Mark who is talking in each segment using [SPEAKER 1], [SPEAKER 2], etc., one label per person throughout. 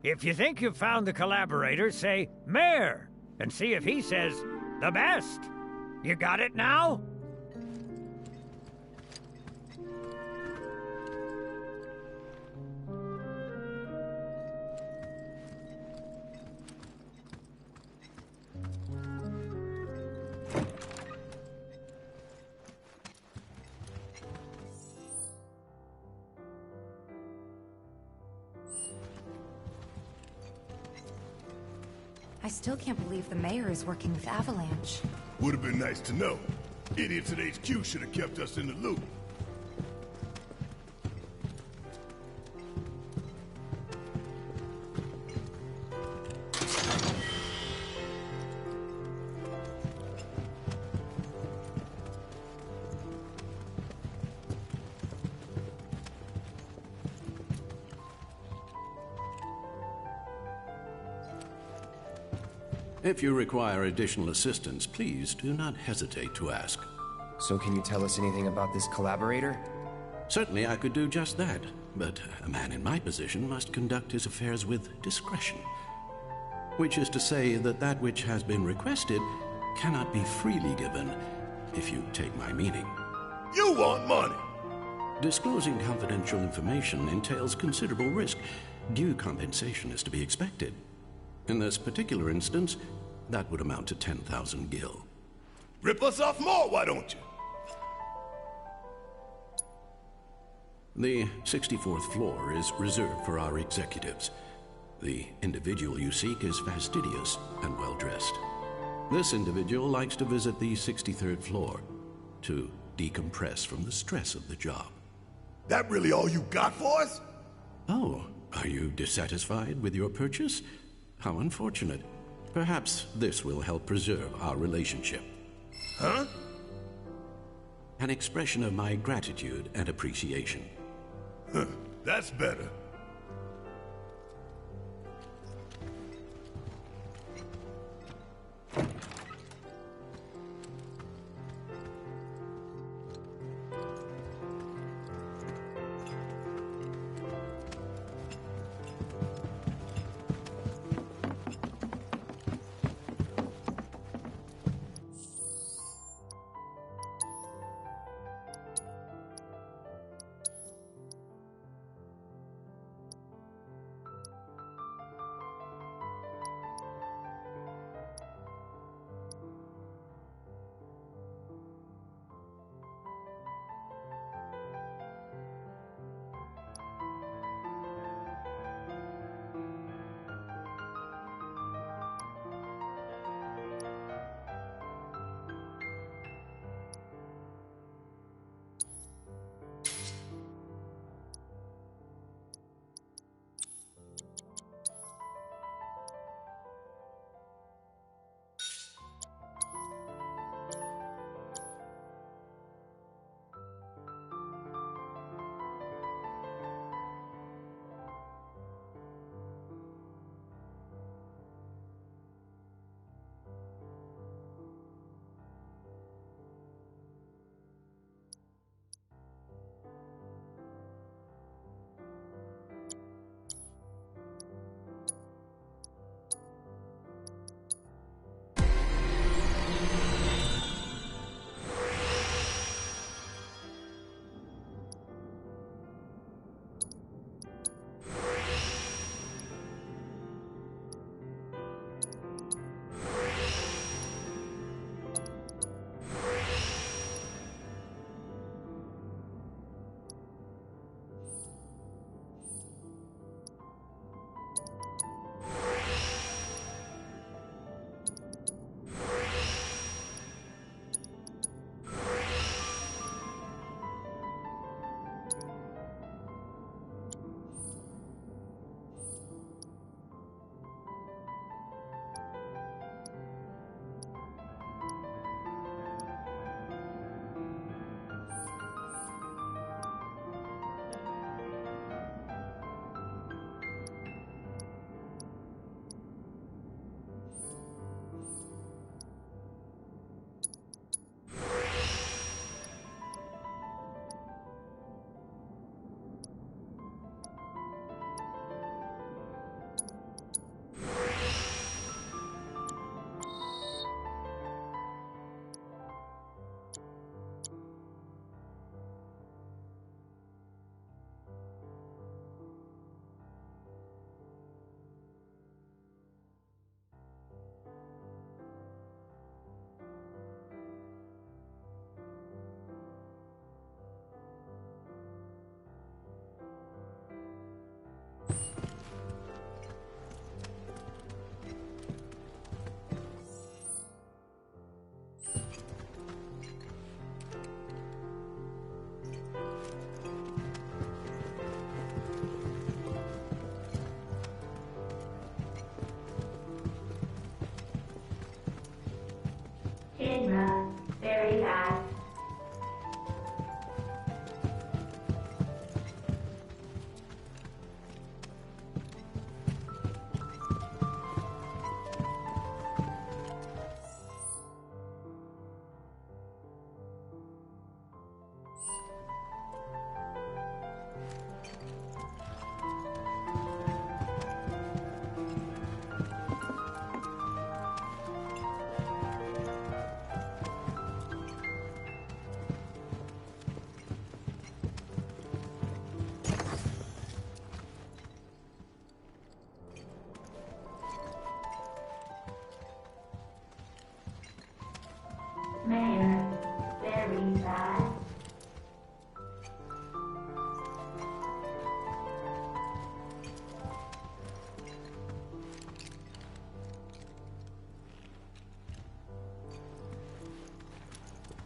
[SPEAKER 1] If you think you've found the collaborator, say, Mayor, and see if he says, the best. You got it now?
[SPEAKER 2] I still can't believe the mayor is working with Avalanche.
[SPEAKER 3] Would have been nice to know. Idiots at HQ should have kept us in the loop.
[SPEAKER 4] If you require additional assistance, please do not hesitate to ask.
[SPEAKER 5] So can you tell us anything about this collaborator?
[SPEAKER 4] Certainly I could do just that, but a man in my position must conduct his affairs with discretion. Which is to say that that which has been requested cannot be freely given, if you take my meaning.
[SPEAKER 3] You want money!
[SPEAKER 4] Disclosing confidential information entails considerable risk. Due compensation is to be expected. In this particular instance, that would amount to 10,000 gil.
[SPEAKER 3] Rip us off more, why don't you?
[SPEAKER 4] The 64th floor is reserved for our executives. The individual you seek is fastidious and well-dressed. This individual likes to visit the 63rd floor to decompress from the stress of the job.
[SPEAKER 3] That really all you got for us?
[SPEAKER 4] Oh, are you dissatisfied with your purchase? How unfortunate. Perhaps this will help preserve our relationship.
[SPEAKER 3] Huh?
[SPEAKER 4] An expression of my gratitude and appreciation.
[SPEAKER 3] Huh, that's better.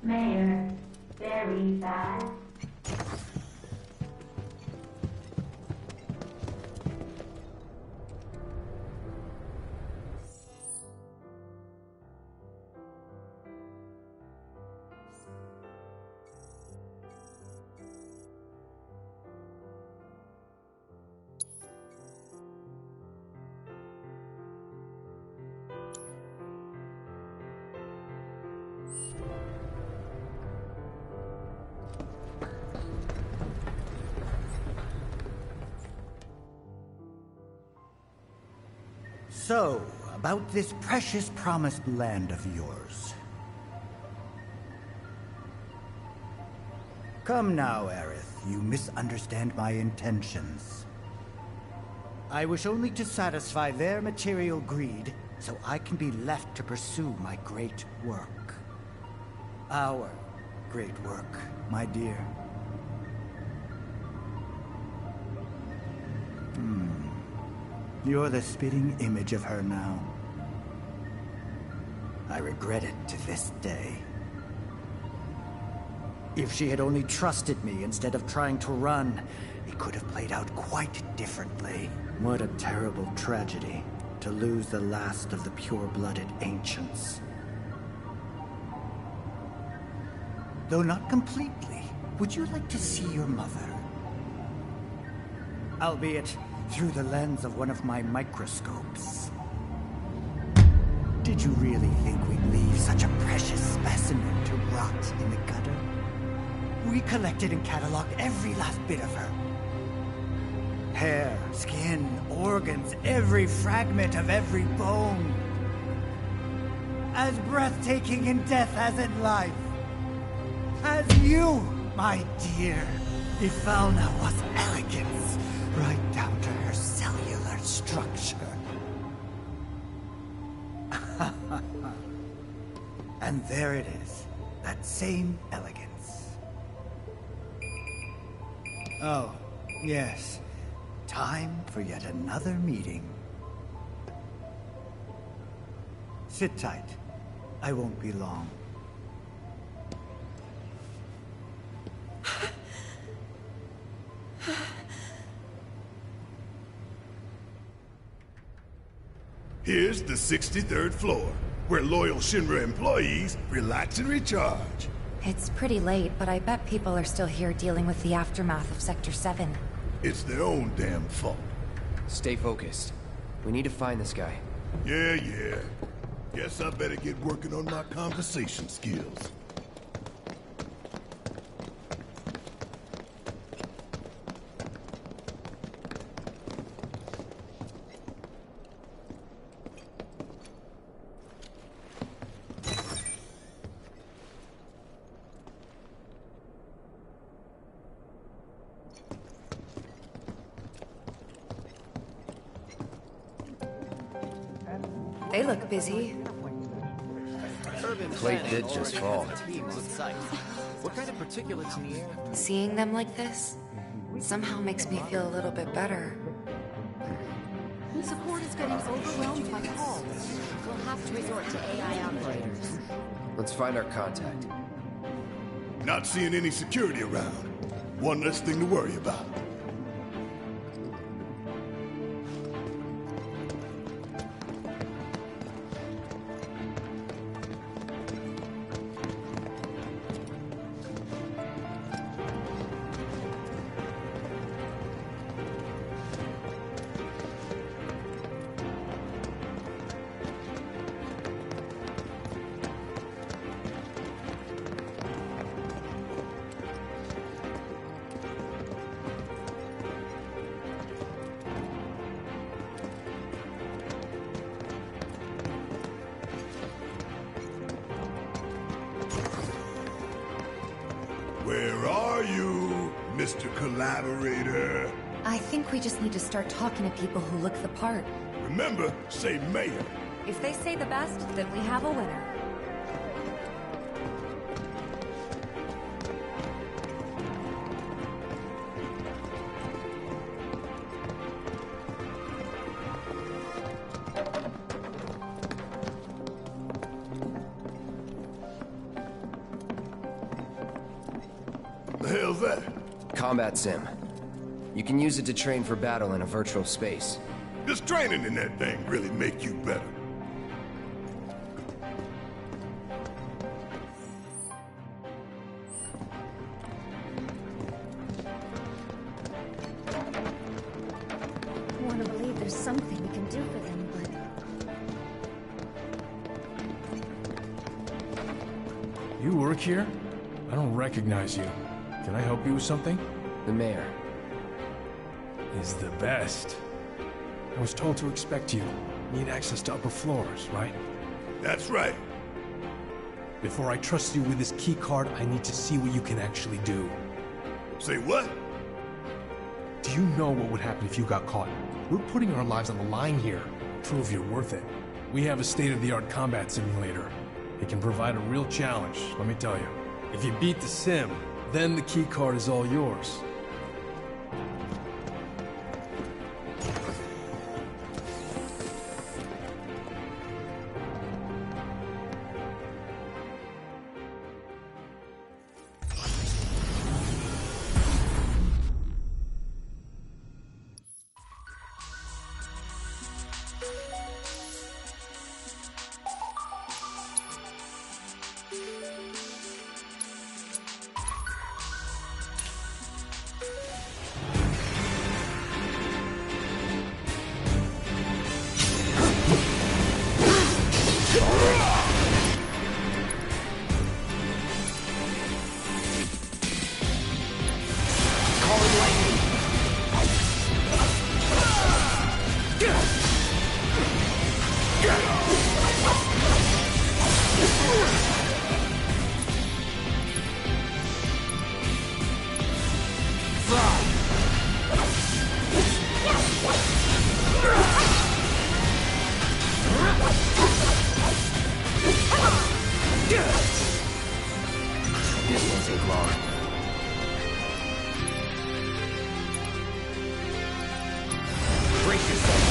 [SPEAKER 6] Mayor, very fast.
[SPEAKER 7] So, about this precious promised land of yours. Come now, Aerith, you misunderstand my intentions. I wish only to satisfy their material greed, so I can be left to pursue my great work. Our great work, my dear. You're the spitting image of her now. I regret it to this day. If she had only trusted me instead of trying to run, it could have played out quite differently. What a terrible tragedy, to lose the last of the pure-blooded ancients. Though not completely, would you like to see your mother? Albeit through the lens of one of my microscopes. Did you really think we'd leave such a precious specimen to rot in the gutter? We collected and cataloged every last bit of her. Hair, skin, organs, every fragment of every bone. As breathtaking in death as in life. As you, my dear. The fauna was elegance, right down to her cellular structure. And there it is, that same elegance. Oh, yes. Time for yet another meeting. Sit tight. I won't be long.
[SPEAKER 3] Here's the 63rd floor, where loyal Shinra employees relax and recharge.
[SPEAKER 2] It's pretty late, but I bet people are still here dealing with the aftermath of Sector 7.
[SPEAKER 3] It's their own damn fault.
[SPEAKER 5] Stay focused. We need to find this guy.
[SPEAKER 3] Yeah. Guess I better get working on my conversation skills.
[SPEAKER 2] They look busy.
[SPEAKER 5] Plate did just fall.
[SPEAKER 8] What kind of particulates in the air?
[SPEAKER 2] Seeing them like this somehow makes me feel a little bit better.
[SPEAKER 9] Support is getting overwhelmed by calls. We'll have to resort to AI operators.
[SPEAKER 5] Let's find our contact.
[SPEAKER 3] Not seeing any security around. One less thing to worry about. Where are you, Mr. Collaborator?
[SPEAKER 2] I think we just need to start talking to people who look the part.
[SPEAKER 3] Remember, say Mayor.
[SPEAKER 2] If they say the best, then we have a winner.
[SPEAKER 3] The hell's that?
[SPEAKER 5] Combat sim. You can use it to train for battle in a virtual space.
[SPEAKER 3] Does training in that thing really make you better?
[SPEAKER 9] I want to believe there's something we can do for them, but...
[SPEAKER 10] You work here? I don't recognize you. Can I help you with something?
[SPEAKER 5] The mayor.
[SPEAKER 10] Is the best. I was told to expect you. Need access to upper floors, right?
[SPEAKER 3] That's right.
[SPEAKER 10] Before I trust you with this key card, I need to see what you can actually do.
[SPEAKER 3] Say what?
[SPEAKER 10] Do you know what would happen if you got caught? We're putting our lives on the line here. Prove you're worth it. We have a state-of-the-art combat simulator. It can provide a real challenge, let me tell you. If you beat the sim, then the key card is all yours.
[SPEAKER 5] This won't take long. Brace yourself.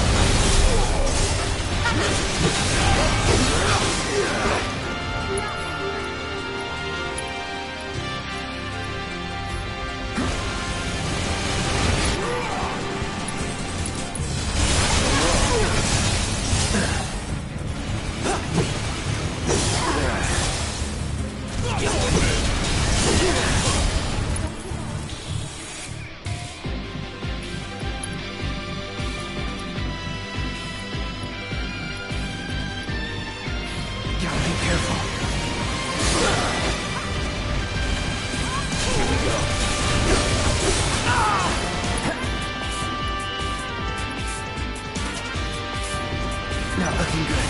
[SPEAKER 5] Not looking good.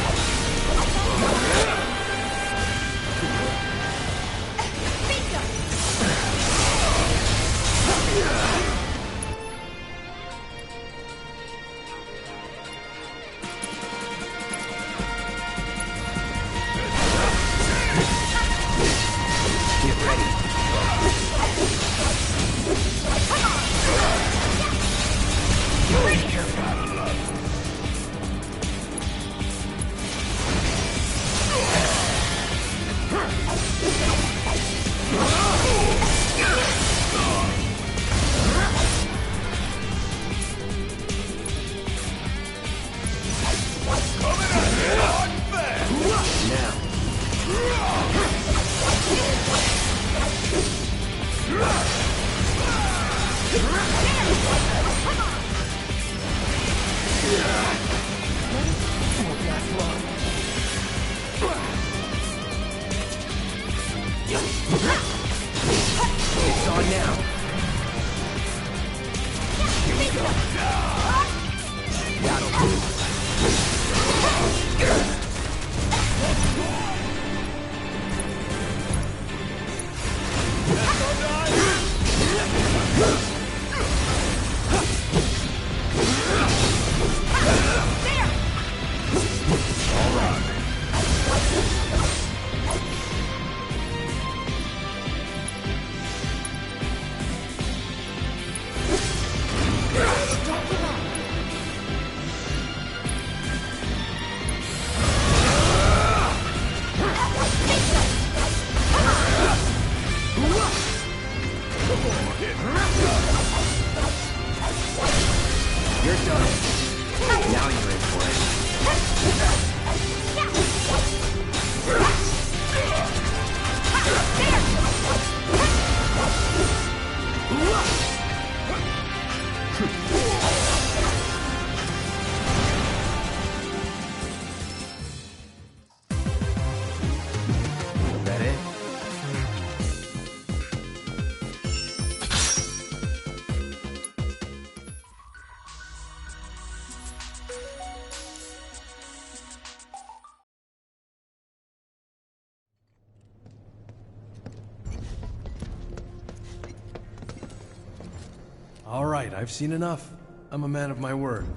[SPEAKER 10] All right, I've seen enough. I'm a man of my word.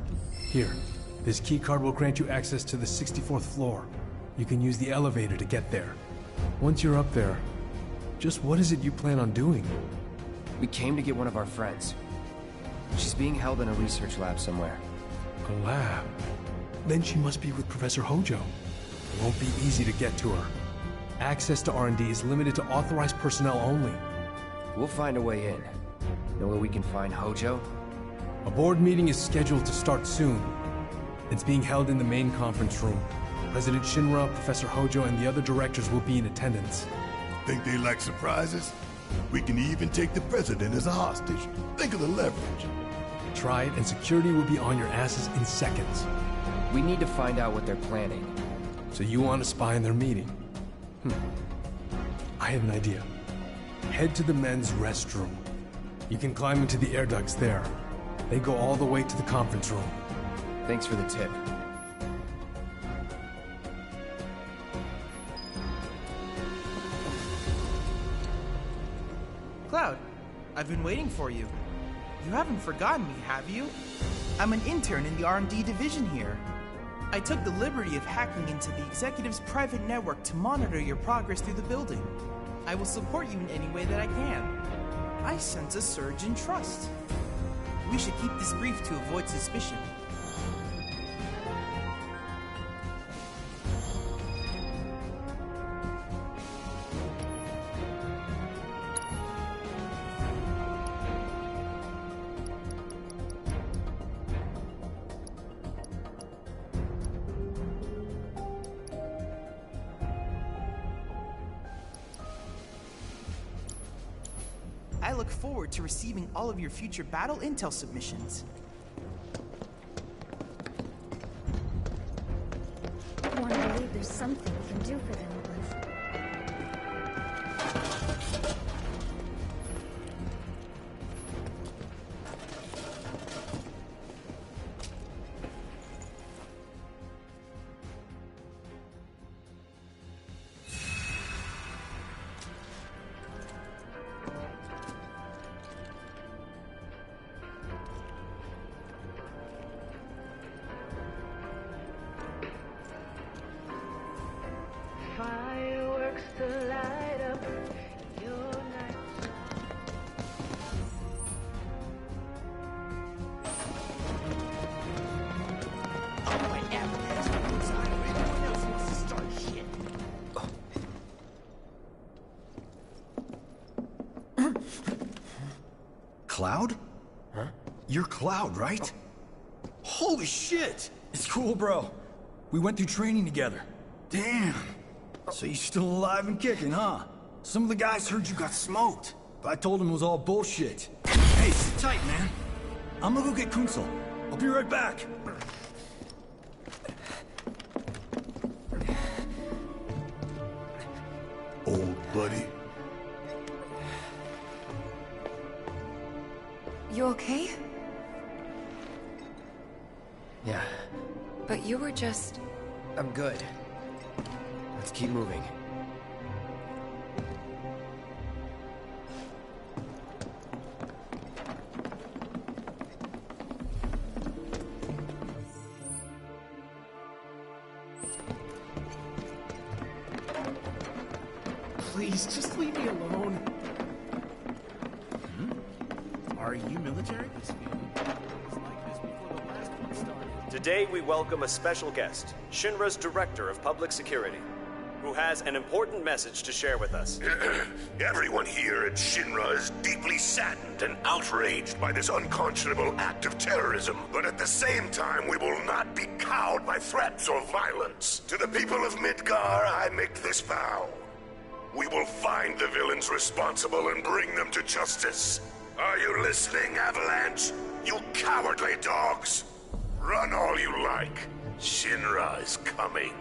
[SPEAKER 10] Here, this keycard will grant you access to the 64th floor. You can use the elevator to get there. Once you're up there, just what is it you plan on doing?
[SPEAKER 5] We came to get one of our friends. She's being held in a research lab somewhere.
[SPEAKER 10] A lab? Then she must be with Professor Hojo. It won't be easy to get to her. Access to R&D is limited to authorized personnel only.
[SPEAKER 5] We'll find a way in. Know where we can find Hojo?
[SPEAKER 10] A board meeting is scheduled to start soon. It's being held in the main conference room. President Shinra, Professor Hojo, and the other directors will be in attendance.
[SPEAKER 3] Think they like surprises? We can even take the president as a hostage. Think of the leverage.
[SPEAKER 10] Try it, and security will be on your asses in seconds.
[SPEAKER 5] We need to find out what they're planning.
[SPEAKER 10] So you want to spy in their meeting? I have an idea. Head to the men's restroom. You can climb into the air ducts there. They go all the way to the conference room.
[SPEAKER 5] Thanks for the tip.
[SPEAKER 8] Cloud, I've been waiting for you. You haven't forgotten me, have you? I'm an intern in the R&D division here. I took the liberty of hacking into the executive's private network to monitor your progress through the building. I will support you in any way that I can. I sense a surge in trust. We should keep this brief to avoid suspicion. I look forward to receiving all of your future battle intel submissions.
[SPEAKER 9] I want to believe there's something we can do for them, but...
[SPEAKER 6] Fireworks to light up your night.
[SPEAKER 7] Oh, my avalanche outside. Everyone else wants to start shit.
[SPEAKER 11] Cloud? Huh? You're Cloud, right? Holy shit! It's cool, bro. We went through training together. Damn. So you're still alive and kicking, huh? Some of the guys heard you got smoked, but I told them it was all bullshit. Hey, sit tight, man. I'm gonna go get Kunsel. I'll be right back.
[SPEAKER 3] Old buddy.
[SPEAKER 2] You okay?
[SPEAKER 5] Yeah,
[SPEAKER 2] But you were just...
[SPEAKER 5] I'm good. Let's keep moving.
[SPEAKER 8] Please, just leave me alone. Are you military?
[SPEAKER 12] Today we welcome a special guest, Shinra's Director of Public Security, who has an important message to share with us.
[SPEAKER 3] Everyone here at Shinra is deeply saddened and outraged by this unconscionable act of terrorism. But at the same time, we will not be cowed by threats or violence. To the people of Midgar, I make this vow. We will find the villains responsible and bring them to justice. Are you listening, Avalanche? You cowardly dogs! Run all you like. Shinra is coming.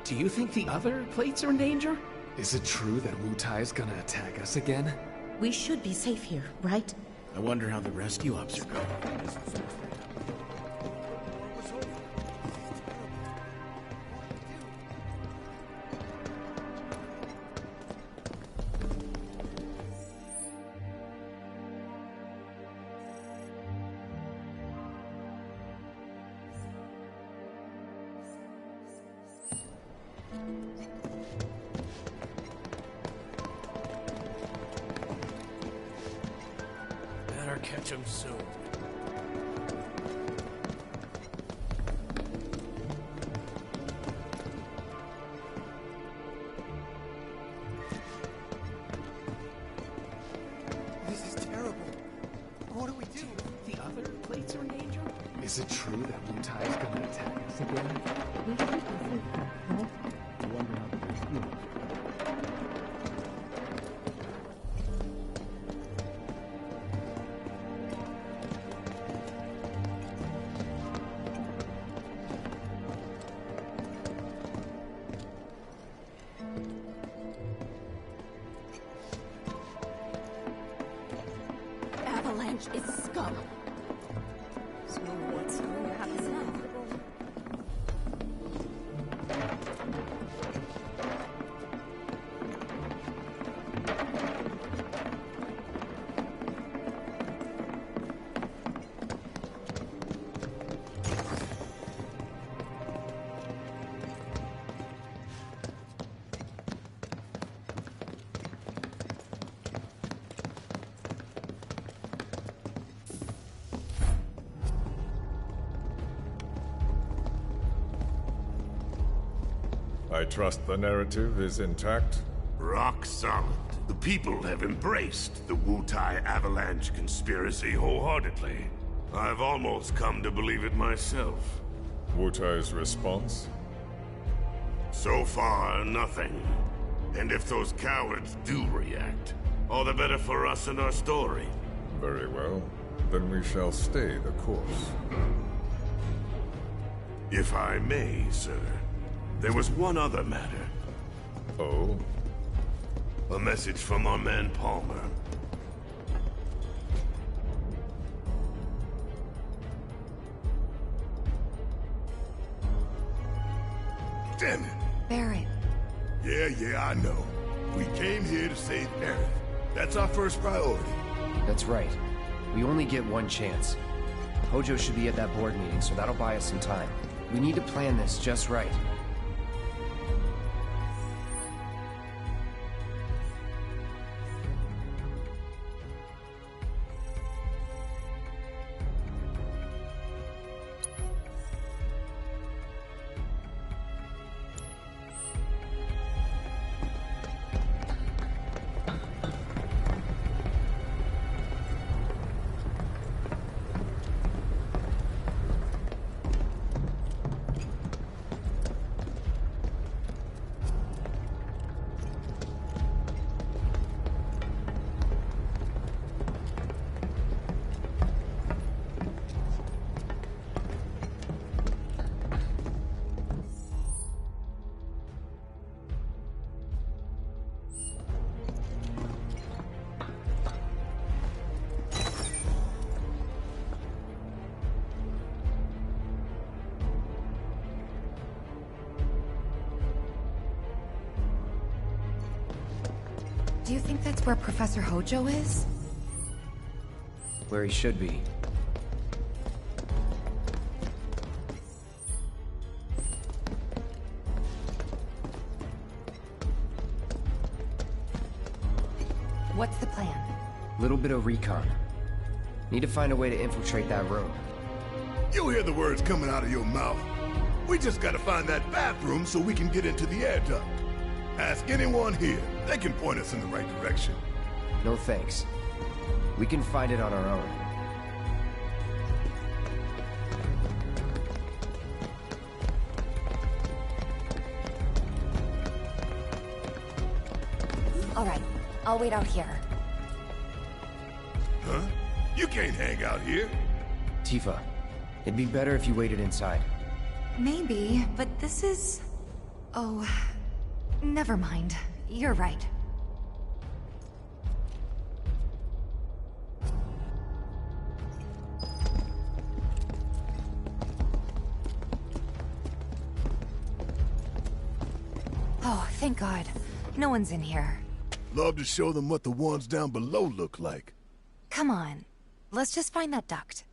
[SPEAKER 13] Do you think the other plates are in danger? Is it true that Wutai is gonna attack us again?
[SPEAKER 14] We should be safe here, right?
[SPEAKER 13] I wonder how the rescue ops are going. better catch him soon.
[SPEAKER 8] This is terrible. What do we do?
[SPEAKER 13] The other plates are in danger? Is it true that Wutai is gonna attack us again?
[SPEAKER 9] Avalanche is scum. So what's going to happen now?
[SPEAKER 15] I trust the narrative is intact?
[SPEAKER 3] Rock solid. The people have embraced the Wutai Avalanche conspiracy wholeheartedly. I've almost come to believe it myself.
[SPEAKER 15] Wutai's response?
[SPEAKER 3] So far, nothing. And if those cowards do react, all the better for us and our story.
[SPEAKER 15] Very well. Then we shall stay the course.
[SPEAKER 3] If I may, sir. There was one other matter.
[SPEAKER 15] Oh?
[SPEAKER 3] A message from our man Palmer. Damn it!
[SPEAKER 2] Barrett.
[SPEAKER 3] Yeah, I know. We came here to save Aerith. That's our first priority.
[SPEAKER 5] That's right. We only get one chance. Hojo should be at that board meeting, so that'll buy us some time. We need to plan this just right.
[SPEAKER 2] Do you think that's where Professor Hojo is?
[SPEAKER 5] Where he should be.
[SPEAKER 2] What's the plan?
[SPEAKER 5] Little bit of recon. Need to find a way to infiltrate that room.
[SPEAKER 3] You hear the words coming out of your mouth. We just gotta find that bathroom so we can get into the air duct. Ask anyone here. They can point us in the right direction.
[SPEAKER 5] No thanks. We can find it on our own.
[SPEAKER 2] All right, I'll wait out here.
[SPEAKER 3] Huh? You can't hang out here.
[SPEAKER 5] Tifa, it'd be better if you waited inside.
[SPEAKER 2] Maybe, but this is... Oh, never mind. You're right. Oh, thank God. No one's in here.
[SPEAKER 3] Love to show them what the ones down below look like.
[SPEAKER 2] Come on. Let's just find that duct.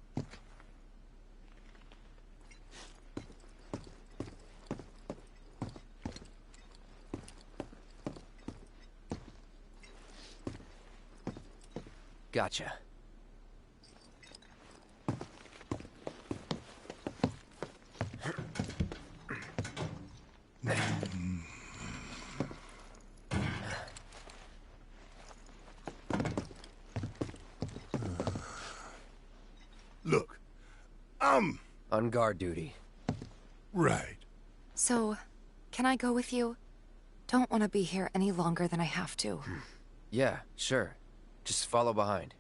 [SPEAKER 5] Gotcha. On guard duty.
[SPEAKER 11] Right.
[SPEAKER 2] So, can I go with you? Don't want to be here any longer than I have to.
[SPEAKER 5] Yeah, sure. Just follow behind.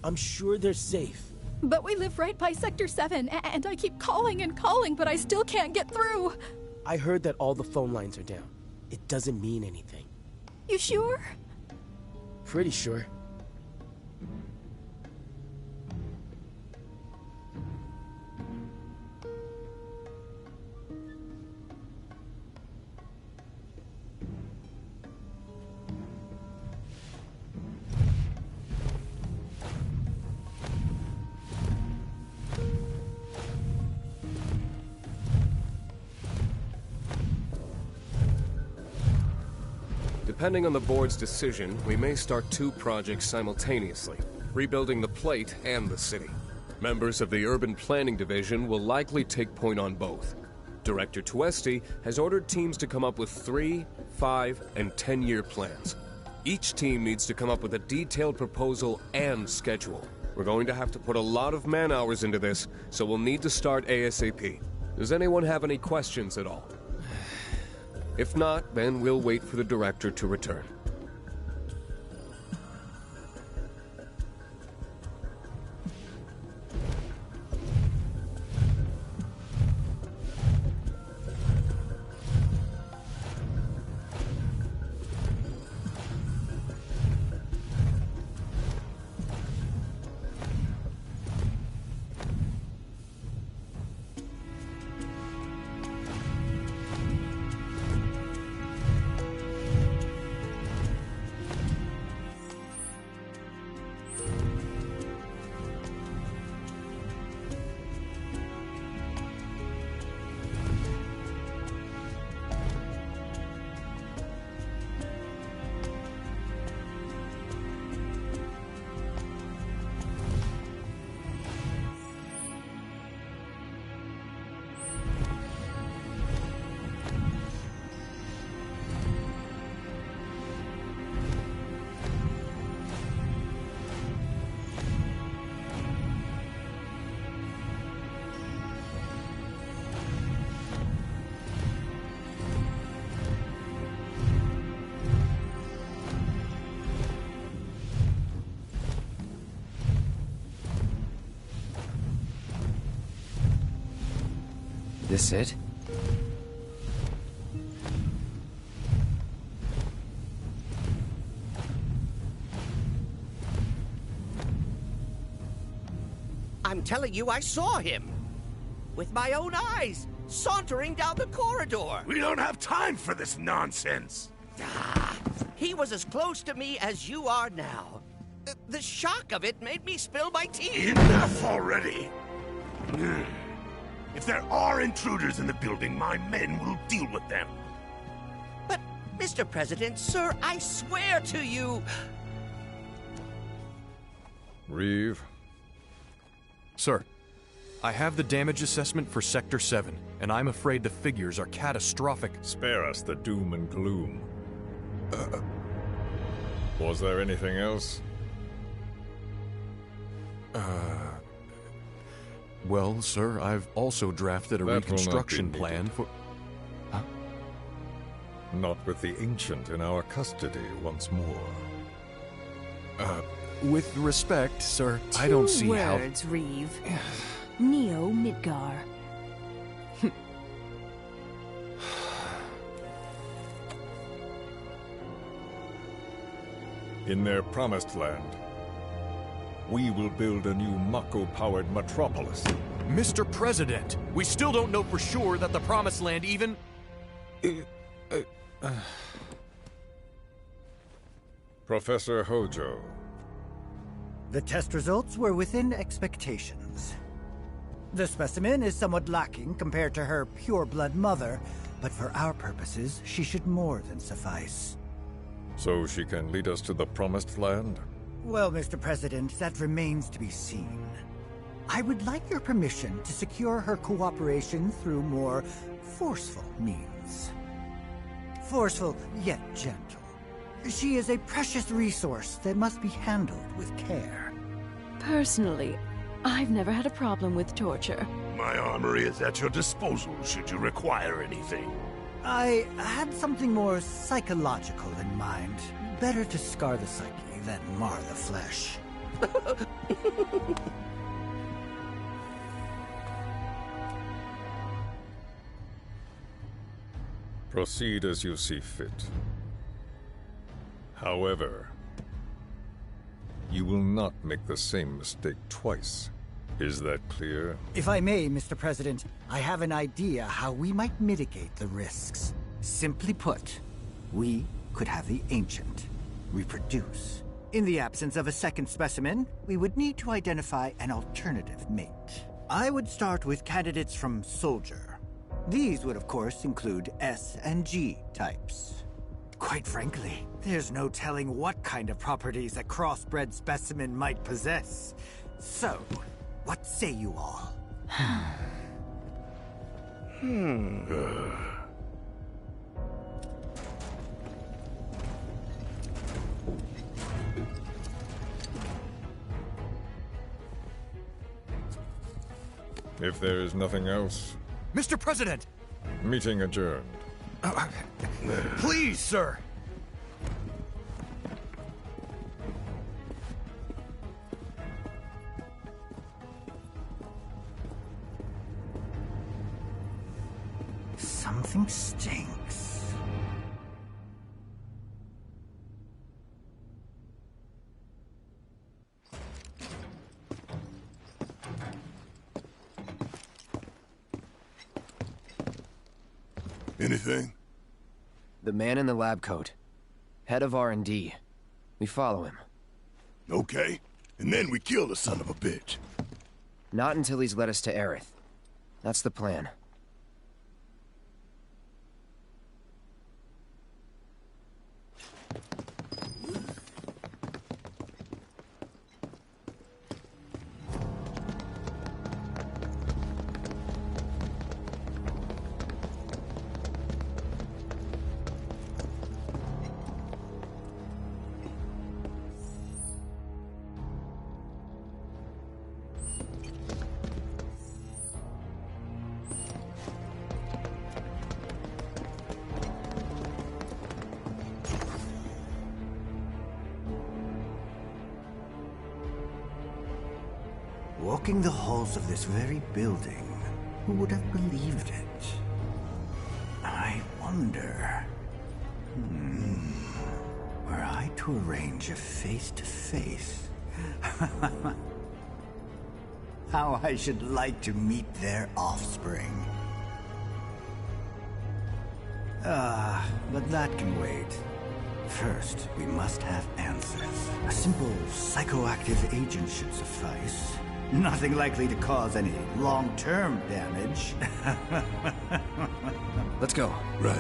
[SPEAKER 16] I'm sure they're safe.
[SPEAKER 9] But we live right by Sector 7, and I keep calling and calling, but I still can't get through.
[SPEAKER 16] I heard that all the phone lines are down. It doesn't mean anything.
[SPEAKER 9] You sure?
[SPEAKER 16] Pretty sure.
[SPEAKER 17] Depending on the board's decision, we may start 2 projects simultaneously, rebuilding the plate and the city. Members of the Urban Planning Division will likely take point on both. Director Tuesti has ordered teams to come up with 3, 5, and 10-year plans. Each team needs to come up with a detailed proposal and schedule. We're going to have to put a lot of man-hours into this, so we'll need to start ASAP. Does anyone have any questions at all? If not, then we'll wait for the director to return.
[SPEAKER 5] This it?
[SPEAKER 18] I'm telling you, I saw him. With my own eyes, sauntering down the corridor.
[SPEAKER 3] We don't have time for this nonsense.
[SPEAKER 18] He was as close to me as you are now. The shock of it made me spill my tea.
[SPEAKER 3] Enough already. If there are intruders in the building, my men will deal with them.
[SPEAKER 18] But, Mr. President, sir, I swear to you...
[SPEAKER 19] Reeve.
[SPEAKER 20] Sir, I have the damage assessment for Sector 7, and I'm afraid the figures are catastrophic.
[SPEAKER 15] Spare us the doom and gloom. Was there anything else?
[SPEAKER 20] Well, sir, I've also drafted a
[SPEAKER 15] That will not be
[SPEAKER 20] reconstruction
[SPEAKER 15] needed.
[SPEAKER 20] plan for...
[SPEAKER 15] Not with the Ancient in our custody once more.
[SPEAKER 20] With respect, sir, I don't see how...
[SPEAKER 19] Two words, Reeve. Neo Midgar.
[SPEAKER 15] In their promised land, we will build a new Mako-powered metropolis.
[SPEAKER 20] Mr. President, we still don't know for sure that the Promised Land even...
[SPEAKER 15] Professor Hojo.
[SPEAKER 7] The test results were within expectations. The specimen is somewhat lacking compared to her pure-blood mother, but for our purposes, she should more than suffice.
[SPEAKER 15] So she can lead us to the Promised Land?
[SPEAKER 7] Well, Mr. President, that remains to be seen. I would like your permission to secure her cooperation through more forceful means. Forceful, yet gentle. She is a precious resource that must be handled with care.
[SPEAKER 19] Personally, I've never had a problem with torture.
[SPEAKER 3] My armory is at your disposal should you require anything.
[SPEAKER 7] I had something more psychological in mind. Better to scar the psyche than mar the flesh.
[SPEAKER 15] Proceed as you see fit. However, you will not make the same mistake twice. Is that clear?
[SPEAKER 7] If I may, Mr. President, I have an idea how we might mitigate the risks. Simply put, we could have the Ancient reproduce. In the absence of a second specimen, we would need to identify an alternative mate. I would start with candidates from Soldier. These would, of course, include S and G types. Quite frankly, there's no telling what kind of properties a crossbred specimen might possess. So, what say you all?
[SPEAKER 15] If there is nothing else,
[SPEAKER 20] Mr. President!
[SPEAKER 15] meeting adjourned.
[SPEAKER 20] Please, sir!
[SPEAKER 7] Something stinks.
[SPEAKER 11] Anything?
[SPEAKER 5] The man in the lab coat. Head of R&D. We follow him.
[SPEAKER 11] Okay. And then we kill the son of a bitch.
[SPEAKER 5] Not until he's led us to Aerith. That's the plan.
[SPEAKER 7] Walking the halls of this very building, who would have believed it? I wonder... Were I to arrange a face-to-face... how I should like to meet their offspring. But that can wait. First, we must have answers. A simple psychoactive agent should suffice. Nothing likely to cause any long-term damage.
[SPEAKER 5] Let's go.
[SPEAKER 11] Right.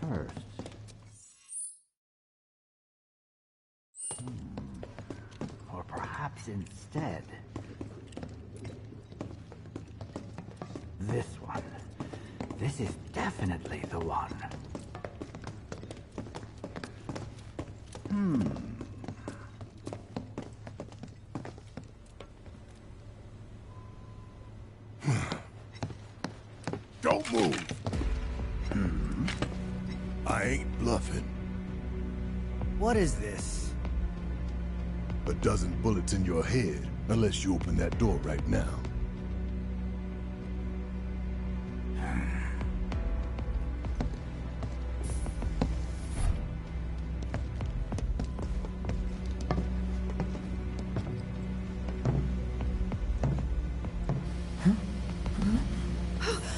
[SPEAKER 7] first. Or perhaps instead, this one. This is definitely the one.
[SPEAKER 3] Don't move. I ain't bluffing.
[SPEAKER 7] What is this?
[SPEAKER 3] A dozen bullets in your head, unless you open that door right now.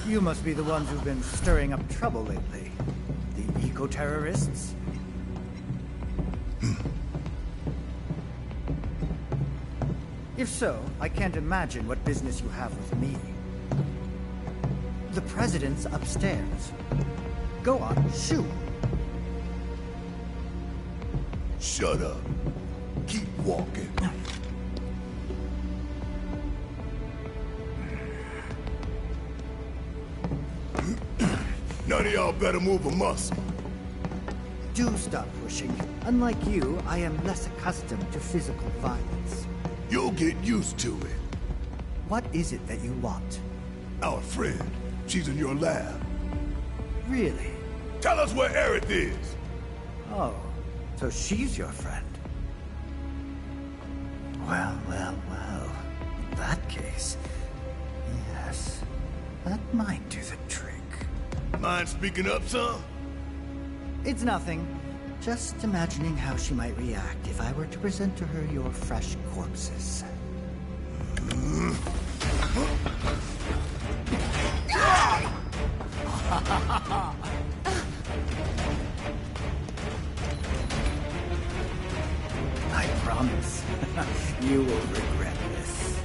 [SPEAKER 7] You must be the ones who've been stirring up trouble lately. The eco-terrorists? If so, I can't imagine what business you have with me. The president's upstairs. Go on, shoot.
[SPEAKER 3] Shut up. Keep walking. None of y'all better move a muscle.
[SPEAKER 7] Do stop pushing. Unlike you, I am less accustomed to physical violence.
[SPEAKER 3] You'll get used to it.
[SPEAKER 7] What is it that you want?
[SPEAKER 3] Our friend. She's in your lab.
[SPEAKER 7] Really?
[SPEAKER 3] Tell us where Aerith is.
[SPEAKER 7] Oh, so she's your friend. Well. In that case, yes, that might do the trick.
[SPEAKER 3] Mind speaking up, son?
[SPEAKER 7] It's nothing. Just imagining how she might react if I were to present to her your fresh corpses. I promise, you will regret this.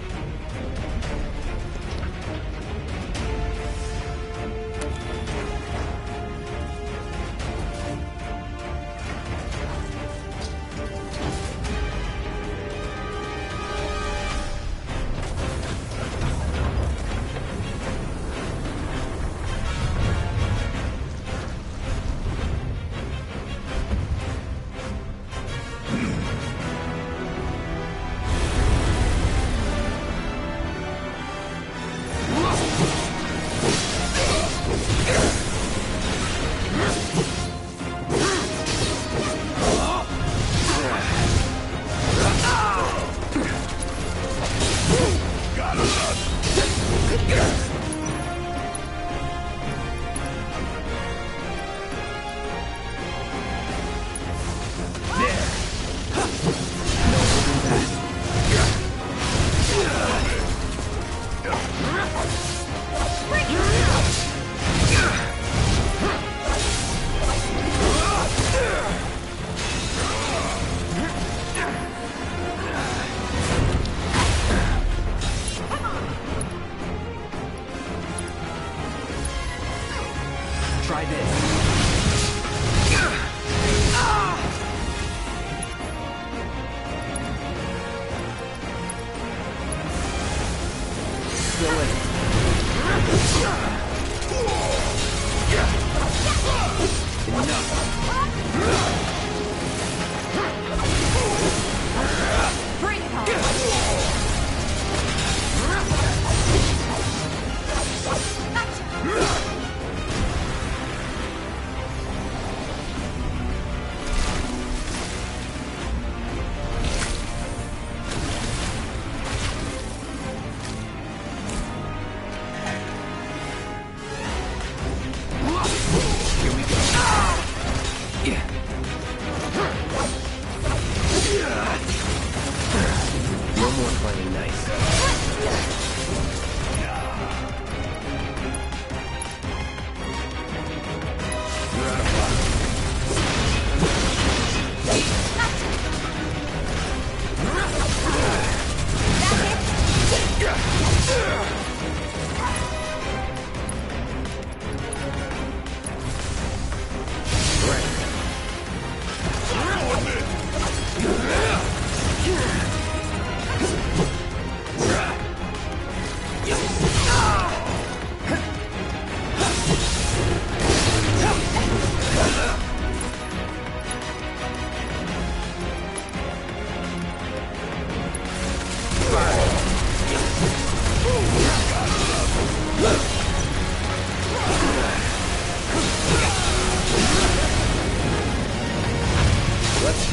[SPEAKER 7] Try this.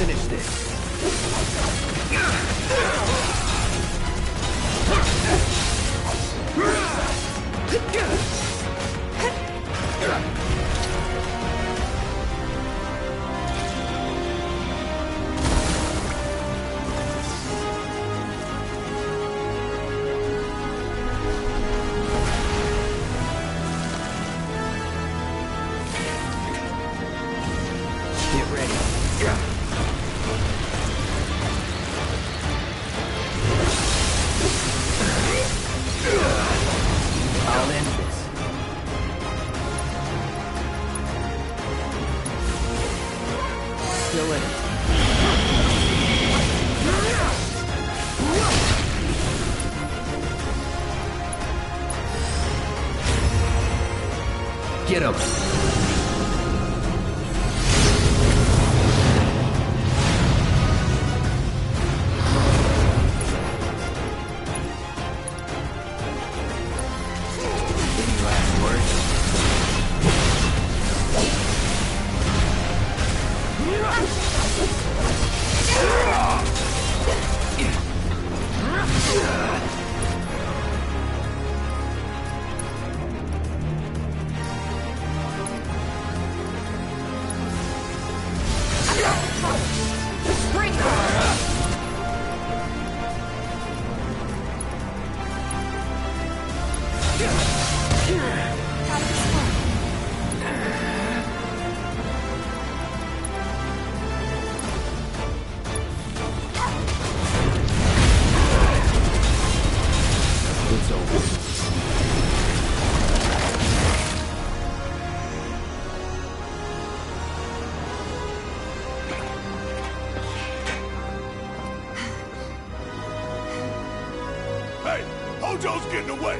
[SPEAKER 5] finish this. Get him! Any last words?
[SPEAKER 3] Hey, Hojo's getting away!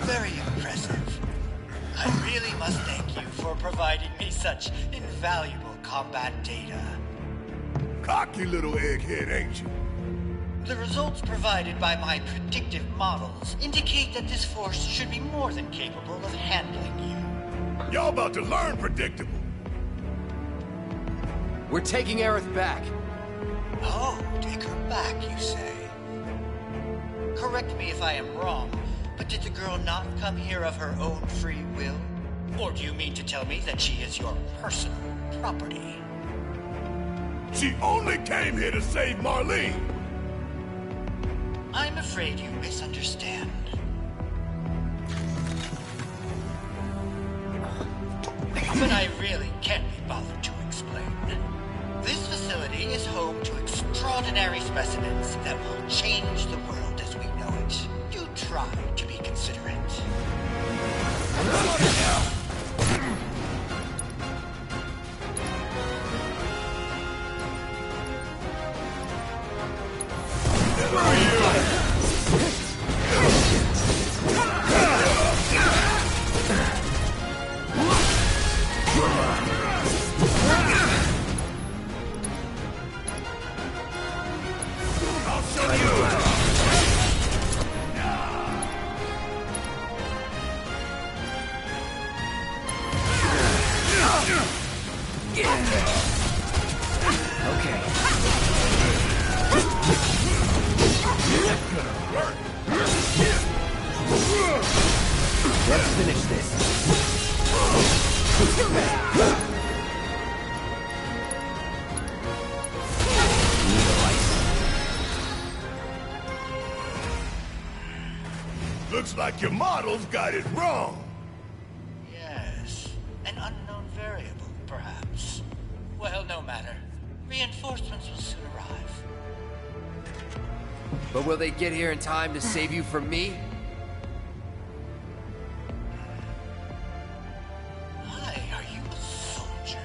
[SPEAKER 21] Very impressive. I really must thank you for providing me such invaluable combat data.
[SPEAKER 3] Cocky little egghead, ain't you?
[SPEAKER 21] The results provided by my predictive models indicate that this force should be more than capable of handling you.
[SPEAKER 3] Y'all about to learn predictable.
[SPEAKER 5] We're taking Aerith back.
[SPEAKER 21] Oh, take her back, you say? Correct me if I am wrong, but did the girl not come here of her own free will? Or do you mean to tell me that she is your personal property?
[SPEAKER 3] She only came here to save Marlene!
[SPEAKER 21] I'm afraid you misunderstand. But I really can't be bothered to explain. This facility is home to extraordinary specimens that will change the world as we know it. Do try to be considerate.
[SPEAKER 5] Okay. Let's finish this.
[SPEAKER 3] Looks like your models got it wrong.
[SPEAKER 21] Yes. An unknown variable, perhaps. Well, no matter. Reinforcements will soon arrive.
[SPEAKER 5] But will they get here in time to save you from me?
[SPEAKER 21] Hi, are you a soldier?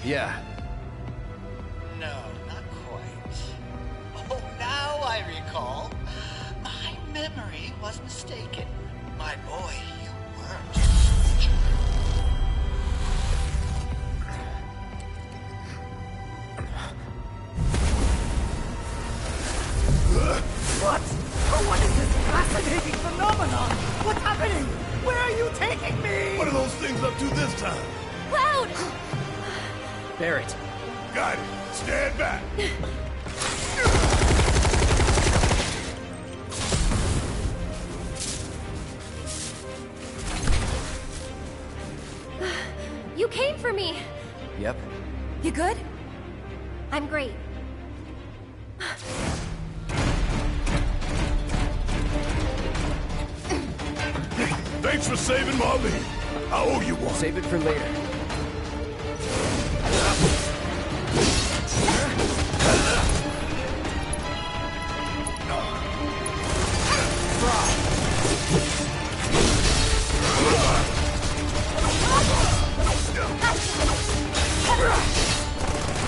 [SPEAKER 5] Yeah.
[SPEAKER 21] No, not quite. Oh, now I recall. My memory was mistaken. My boy, you weren't a soldier.
[SPEAKER 6] What? What is this fascinating phenomenon? What's happening? Where are you taking me?
[SPEAKER 3] What are those things up to this time?
[SPEAKER 6] Cloud!
[SPEAKER 5] Barrett.
[SPEAKER 3] Got it. Stand back.
[SPEAKER 1] You came for me!
[SPEAKER 5] Yep.
[SPEAKER 2] You good?
[SPEAKER 1] I'm great.
[SPEAKER 3] Thanks for saving Marlene. I owe you one.
[SPEAKER 5] Save it for later.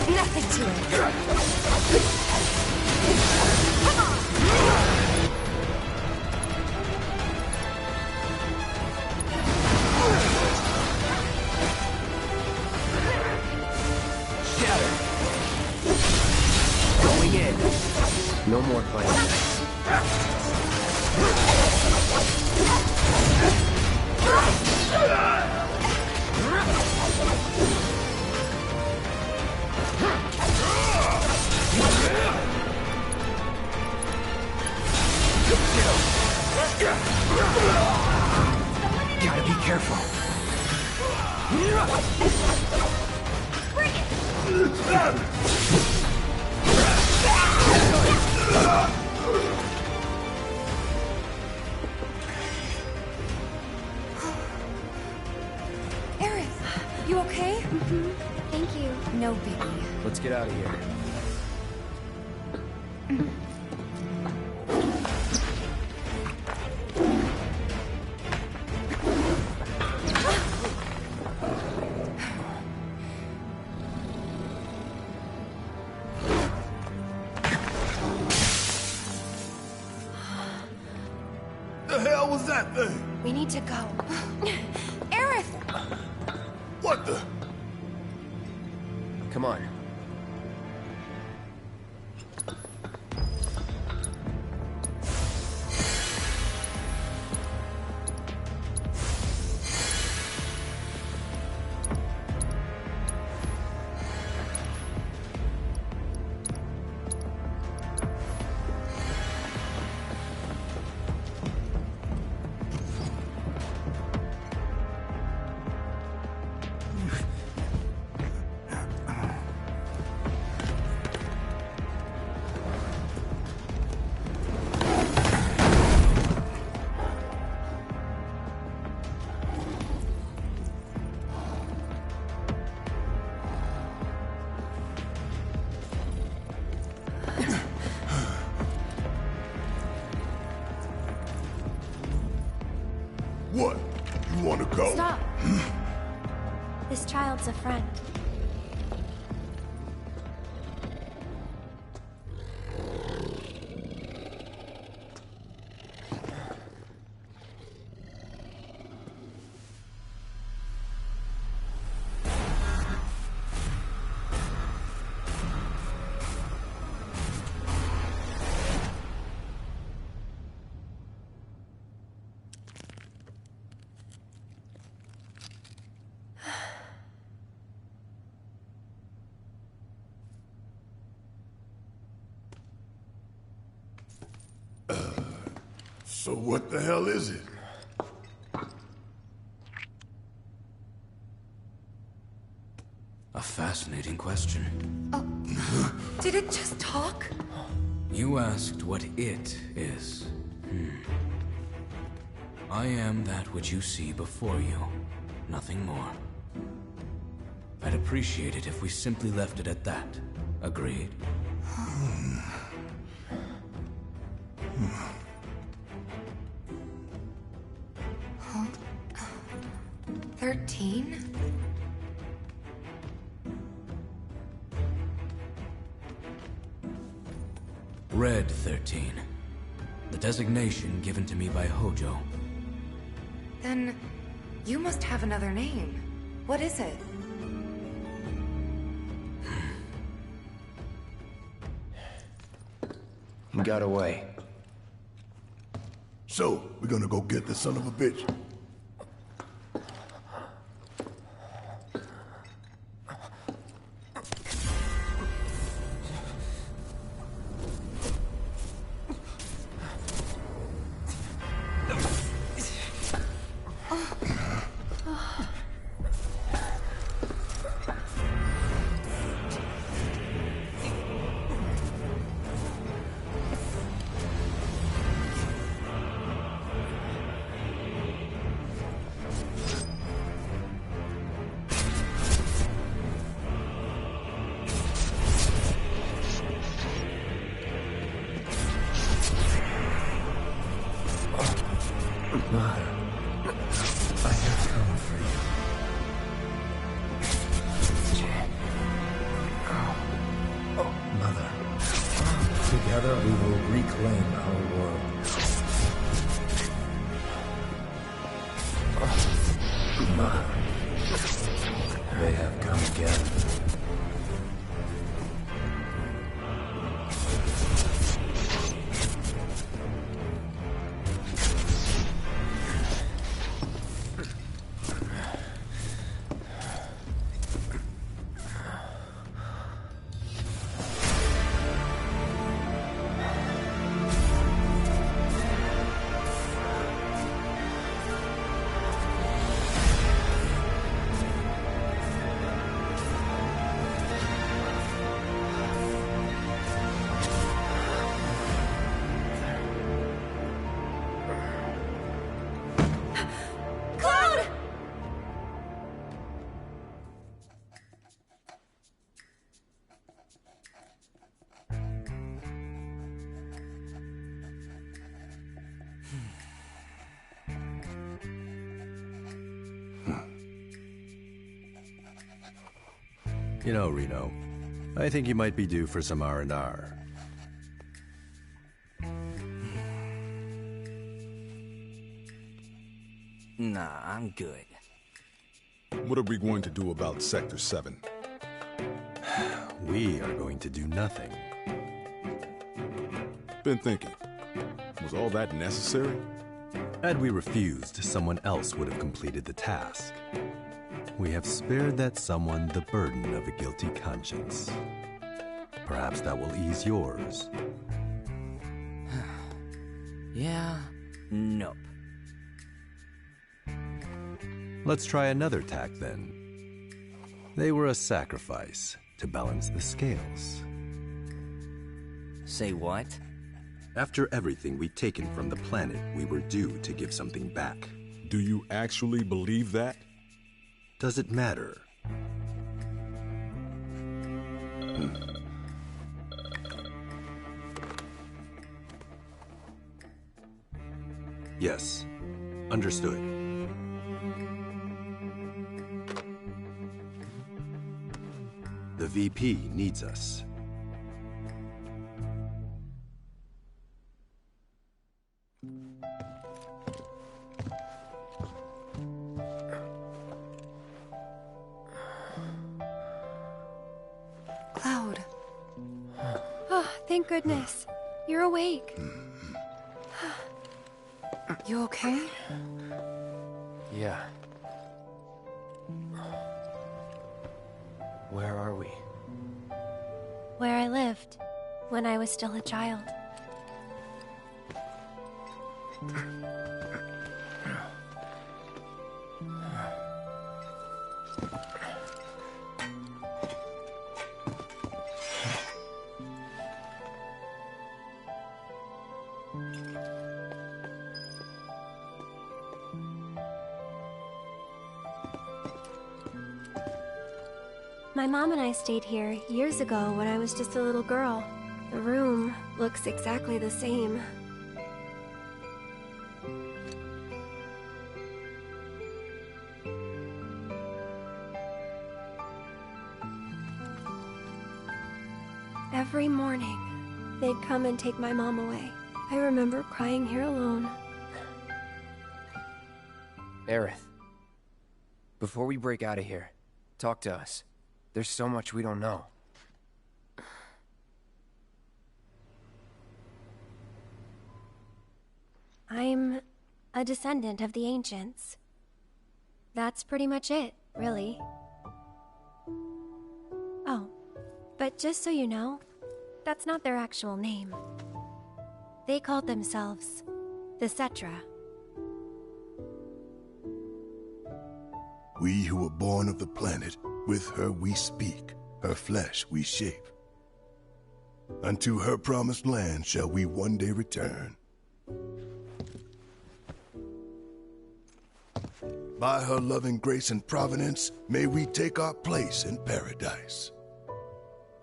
[SPEAKER 2] Nothing to it. Come on!
[SPEAKER 5] Shatter. Going in. No more playing nice. Gotta be careful.
[SPEAKER 2] Aerith, you okay?
[SPEAKER 1] Thank you.
[SPEAKER 2] No biggie.
[SPEAKER 5] Let's get out of here.
[SPEAKER 3] The hell was that thing?
[SPEAKER 2] We need to go. Aerith!
[SPEAKER 3] What the?
[SPEAKER 5] Come on.
[SPEAKER 3] What? You want to go?
[SPEAKER 1] Stop. This child's a friend.
[SPEAKER 3] So what the hell is it?
[SPEAKER 4] A fascinating question.
[SPEAKER 2] Did it just talk?
[SPEAKER 4] You asked what it is. I am that which you see before you. Nothing more. I'd appreciate it if we simply left it at that. Agreed?
[SPEAKER 2] 13?
[SPEAKER 4] Red 13. The designation given to me by Hojo.
[SPEAKER 2] Then you must have another name. What is it?
[SPEAKER 5] He got away.
[SPEAKER 3] So, we're gonna go get the son of a bitch.
[SPEAKER 11] Together we will reclaim our world. They have come again.
[SPEAKER 22] You know, Reno, I think you might be due for some R&R.
[SPEAKER 23] Nah, I'm good.
[SPEAKER 24] What are we going to do about Sector 7?
[SPEAKER 22] We are going to do nothing.
[SPEAKER 24] Been thinking, was all that necessary?
[SPEAKER 22] Had we refused, someone else would have completed the task. We have spared that someone the burden of a guilty conscience. Perhaps that will ease yours.
[SPEAKER 23] Yeah, nope.
[SPEAKER 22] Let's try another tack then. They were a sacrifice to balance the scales.
[SPEAKER 23] Say what?
[SPEAKER 22] After everything we'd taken from the planet, we were due to give something back.
[SPEAKER 24] Do you actually believe that?
[SPEAKER 22] Does it matter? Yes, understood. The VP needs us.
[SPEAKER 2] Cloud.
[SPEAKER 1] Oh, thank goodness. You're awake.
[SPEAKER 2] You okay?
[SPEAKER 5] Yeah. Where are we?
[SPEAKER 1] Where I lived, when I was still a child. My mom and I stayed here years ago when I was just a little girl. The room looks exactly the same. Every morning, they'd come and take my mom away. I remember crying here alone.
[SPEAKER 5] Aerith, before we break out of here, talk to us. There's so much we don't know.
[SPEAKER 1] I'm a descendant of the ancients. That's pretty much it, really. Oh, but just so you know, that's not their actual name. They called themselves the Cetra.
[SPEAKER 3] We who were born of the planet, with her we speak, her flesh we shape. Unto her promised land shall we one day return. By her loving grace and providence, may we take our place in paradise.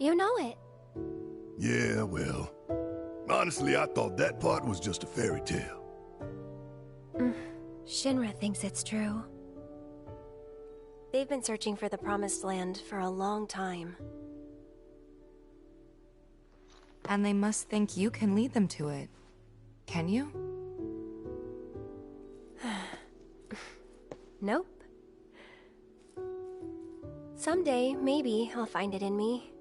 [SPEAKER 1] You know it.
[SPEAKER 3] Yeah, well, honestly, I thought that part was just a fairy tale.
[SPEAKER 1] Shinra thinks it's true. They've been searching for the Promised Land for a long time.
[SPEAKER 2] And they must think you can lead them to it. Can you?
[SPEAKER 1] Nope. Someday, maybe, I'll find it in me.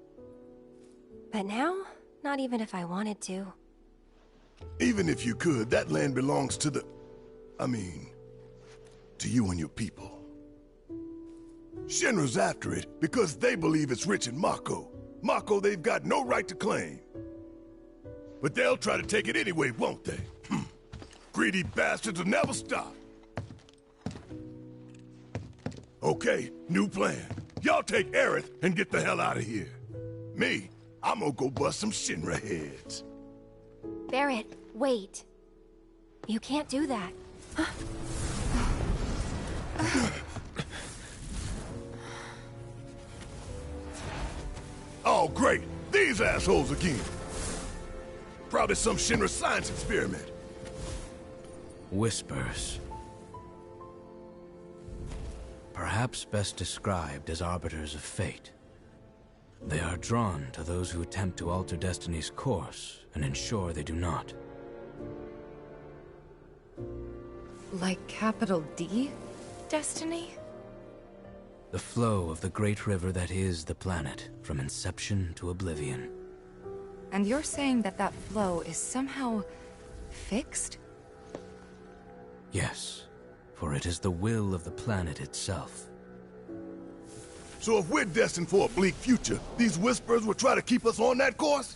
[SPEAKER 1] But now, not even if I wanted to.
[SPEAKER 3] Even if you could, that land belongs to the... to you and your people. Shinra's after it because they believe it's rich in Mako. Mako they've got no right to claim. But they'll try to take it anyway, won't they? Greedy bastards will never stop. Okay, new plan. Y'all take Aerith and get the hell out of here. Me, I'm gonna go bust some Shinra heads.
[SPEAKER 1] Barrett, wait. You can't do that.
[SPEAKER 3] Oh, great. These assholes again. Probably some Shinra science experiment.
[SPEAKER 4] Whispers. Perhaps best described as arbiters of fate. They are drawn to those who attempt to alter destiny's course and ensure they do not.
[SPEAKER 2] Like capital D? Destiny?
[SPEAKER 4] The flow of the great river that is the planet, from inception to oblivion.
[SPEAKER 2] And you're saying that that flow is somehow... fixed?
[SPEAKER 4] Yes, for it is the will of the planet itself.
[SPEAKER 3] So if we're destined for a bleak future, these Whispers will try to keep us on that course?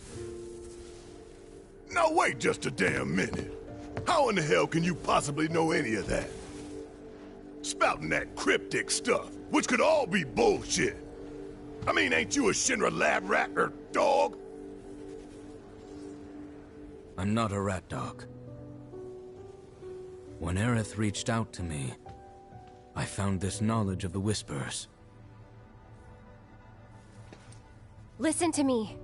[SPEAKER 3] Now wait just a damn minute. How in the hell can you possibly know any of that? Spouting that cryptic stuff, which could all be bullshit. Ain't you a Shinra lab rat or dog?
[SPEAKER 4] I'm not a rat dog. When Aerith reached out to me, I found this knowledge of the Whispers.
[SPEAKER 1] Listen to me.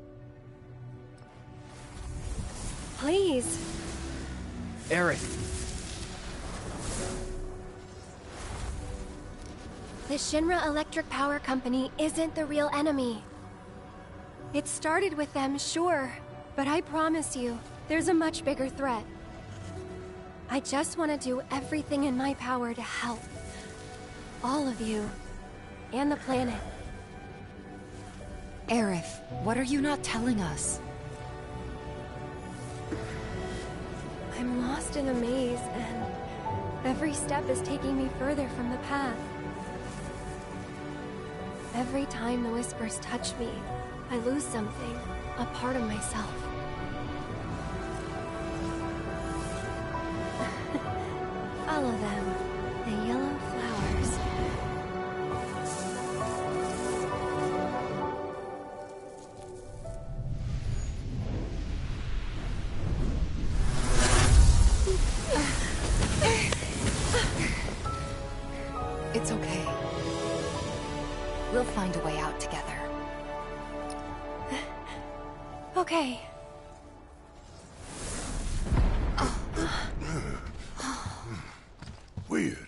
[SPEAKER 1] Please.
[SPEAKER 5] Aerith.
[SPEAKER 1] The Shinra Electric Power Company isn't the real enemy. It started with them, sure, but I promise you, there's a much bigger threat. I just want to do everything in my power to help. All of you. And the planet.
[SPEAKER 2] Aerith, what are you not telling us?
[SPEAKER 1] I'm lost in a maze, and every step is taking me further from the path. Every time the Whispers touch me, I lose something, a part of myself.
[SPEAKER 2] out together.
[SPEAKER 1] Okay.
[SPEAKER 3] Weird.